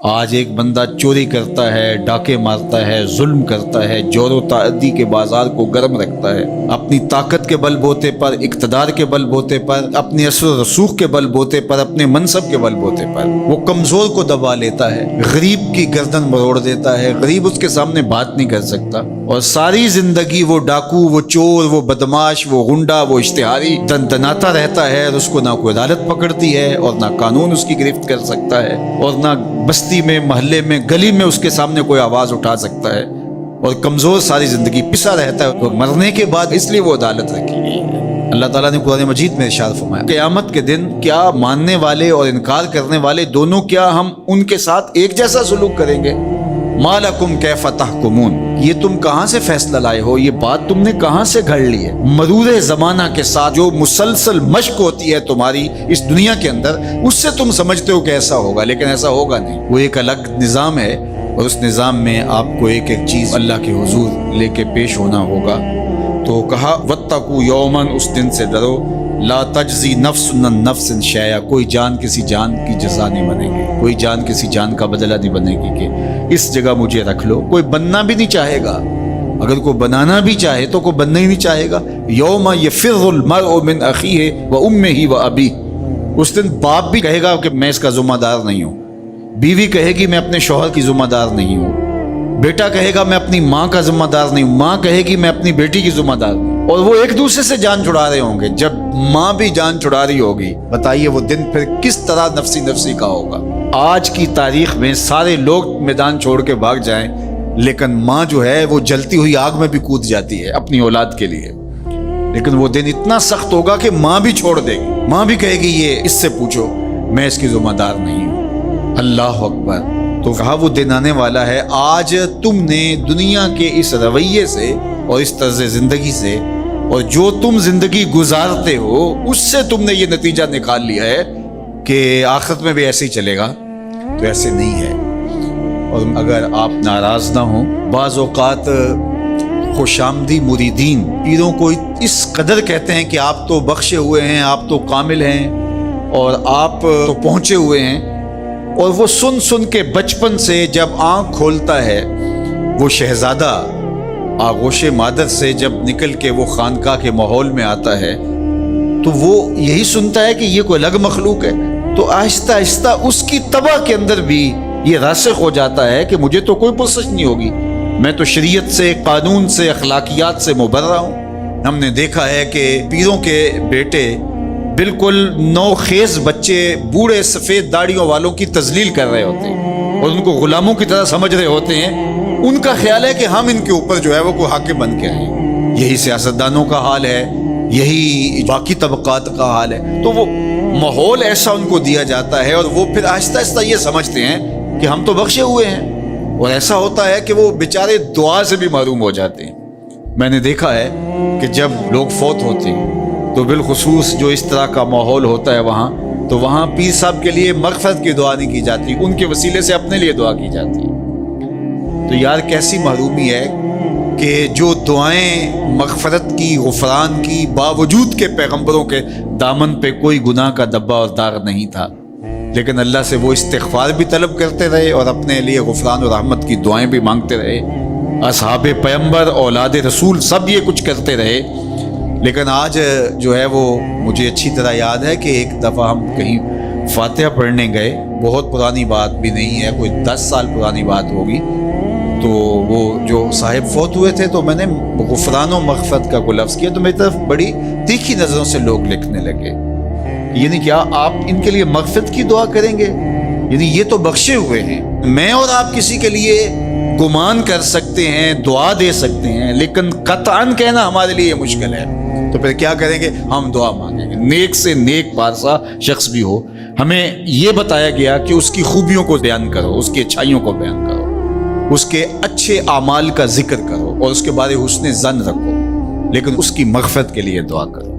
آج ایک بندہ چوری کرتا ہے، ڈاکے مارتا ہے، ظلم کرتا ہے، جور و تعدی کے بازار کو گرم رکھتا ہے، اپنی طاقت کے بل بوتے پر، اقتدار کے بل بوتے پر، اپنی اثر و رسوخ کے بل بوتے پر، اپنے منصب کے بل بوتے پر وہ کمزور کو دبا لیتا ہے، غریب کی گردن مروڑ دیتا ہے، غریب اس کے سامنے بات نہیں کر سکتا، اور ساری زندگی وہ ڈاکو، وہ چور، وہ بدماش، وہ غنڈا، وہ اشتہاری دندناتا رہتا ہے، اور اس کو نہ کوئی عدالت پکڑتی ہے اور نہ قانون اس کی گرفت کر سکتا ہے، اور نہ بستی میں، محلے میں، گلی میں اس کے سامنے کوئی آواز اٹھا سکتا ہے، اور کمزور ساری زندگی پسا رہتا ہے، اور مرنے کے بعد اس لیے وہ عدالت رکھی گئی ہے۔ اللہ تعالیٰ نے قرآن مجید میں ارشاد فرمایا قیامت کے دن کیا ماننے والے اور انکار کرنے والے دونوں، کیا ہم ان کے ساتھ ایک جیسا سلوک کریں گے؟ ما لکم کیف تحکمون، یہ تم کہاں سے فیصلہ لائے ہو، یہ بات تم نے کہاں سے گھڑ لی ہے؟ مرور زمانہ کے ساتھ جو مسلسل مشق ہوتی ہے تمہاری اس دنیا کے اندر، اس سے تم سمجھتے ہو کہ ایسا ہوگا، لیکن ایسا ہوگا نہیں۔ وہ ایک الگ نظام ہے، اور اس نظام میں آپ کو ایک ایک چیز اللہ کے حضور لے کے پیش ہونا ہوگا۔ تو کہا واتقوا یوما، اس دن سے ڈرو، لا تجزی نفس عن نفس شیئا، کوئی جان کسی جان کی جزا نہیں بنے گی، کوئی جان کسی جان کا بدلہ نہیں بنے گی کہ اس جگہ مجھے رکھ لو۔ کوئی بننا بھی نہیں چاہے گا، اگر کوئی بنانا بھی چاہے تو کوئی بننا ہی نہیں چاہے گا۔ یوم یفر المرء من اخیہ وامہ وابیہ، اس دن باپ بھی کہے گا کہ میں اس کا ذمہ دار نہیں ہوں، بیوی کہے گی میں اپنے شوہر کی ذمہ دار نہیں ہوں، بیٹا کہے گا میں اپنی ماں کا ذمہ دار نہیں ہوں، ماں کہے گی میں اپنی بیٹی کی ذمہ دار نہیں ہوں، اور وہ ایک دوسرے سے جان چھڑا رہے ہوں گے۔ جب ماں بھی جان چھڑا رہی ہوگی، بتائیے وہ دن پھر کس طرح نفسی نفسی کا ہوگا۔ آج کی تاریخ میں سارے لوگ میدان چھوڑ کے بھاگ جائیں، لیکن ماں جو ہے وہ جلتی ہوئی آگ میں بھی کود جاتی ہے اپنی اولاد کے لیے، لیکن وہ دن اتنا سخت ہوگا کہ ماں بھی چھوڑ دے گی، ماں بھی کہے گی یہ اس سے پوچھو، میں اس کی ذمہ دار نہیں ہوں۔ اللہ اکبر۔ تو کہا وہ دن آنے والا ہے، آج تم نے دنیا کے اس رویے سے اور اس طرز زندگی سے اور جو تم زندگی گزارتے ہو اس سے تم نے یہ نتیجہ نکال لیا ہے کہ آخرت میں بھی ایسے ہی چلے گا، تو ایسے نہیں ہے۔ اور اگر آپ ناراض نہ ہوں، بعض اوقات خوش آمدی مریدین پیروں کو اس قدر کہتے ہیں کہ آپ تو بخشے ہوئے ہیں، آپ تو کامل ہیں، اور آپ تو پہنچے ہوئے ہیں، اور وہ سن سن کے بچپن سے جب آنکھ کھولتا ہے وہ شہزادہ آغوش مادر سے جب نکل کے وہ خانقاہ کے ماحول میں آتا ہے تو وہ یہی سنتا ہے کہ یہ کوئی الگ مخلوق ہے، تو آہستہ آہستہ اس کی طبع کے اندر بھی یہ راسخ ہو جاتا ہے کہ مجھے تو کوئی پرسش نہیں ہوگی، میں تو شریعت سے، قانون سے، اخلاقیات سے مبرہ ہوں۔ ہم نے دیکھا ہے کہ پیروں کے بیٹے بالکل نوخیز بچے بوڑھے سفید داڑھیوں والوں کی تذلیل کر رہے ہوتے ہیں اور ان کو غلاموں کی طرح سمجھ رہے ہوتے ہیں، ان کا خیال ہے کہ ہم ان کے اوپر جو ہے وہ کوئی حاکم بن کے آئیں۔ یہی سیاستدانوں کا حال ہے، یہی باقی طبقات کا حال ہے، تو وہ ماحول ایسا ان کو دیا جاتا ہے اور وہ پھر آہستہ آہستہ یہ سمجھتے ہیں کہ ہم تو بخشے ہوئے ہیں، اور ایسا ہوتا ہے کہ وہ بیچارے دعا سے بھی محروم ہو جاتے ہیں۔ میں نے دیکھا ہے کہ جب لوگ فوت ہوتے ہیں تو بالخصوص جو اس طرح کا ماحول ہوتا ہے وہاں، تو وہاں پیر صاحب کے لیے مغفرت کی دعا نہیں کی جاتی، ان کے وسیلے سے اپنے لیے دعا کی جاتی ہے۔ تو یار کیسی محرومی ہے کہ جو دعائیں مغفرت کی، غفران کی، باوجود کے پیغمبروں کے دامن پہ کوئی گناہ کا دبا اور داغ نہیں تھا، لیکن اللہ سے وہ استغفار بھی طلب کرتے رہے اور اپنے لیے غفران و رحمت کی دعائیں بھی مانگتے رہے۔ اصحاب پیغمبر، اولاد رسول سب یہ کچھ کرتے رہے، لیکن آج جو ہے وہ مجھے اچھی طرح یاد ہے کہ ایک دفعہ ہم کہیں فاتحہ پڑھنے گئے، بہت پرانی بات بھی نہیں ہے، کوئی 10 سال پرانی بات ہوگی، تو وہ جو صاحب فوت ہوئے تھے تو میں نے غفران و مغفرت کا کوئی لفظ کیا تو میری طرف بڑی تیکھی نظروں سے لوگ لکھنے لگے، یعنی کیا آپ ان کے لیے مغفرت کی دعا کریں گے؟ یعنی یہ تو بخشے ہوئے ہیں، میں اور آپ کسی کے لیے گمان کر سکتے ہیں، دعا دے سکتے ہیں، لیکن قطعاً کہنا ہمارے لیے مشکل ہے، تو پھر کیا کریں گے؟ ہم دعا مانگیں گے۔ نیک سے نیک پارسا شخص بھی ہو، ہمیں یہ بتایا گیا کہ اس کی خوبیوں کو بیان کرو، اس کی اچھائیوں کو بیان کرو، اس کے اچھے اعمال کا ذکر کرو اور اس کے بارے حسن ظن رکھو، لیکن اس کی مغفرت کے لیے دعا کرو۔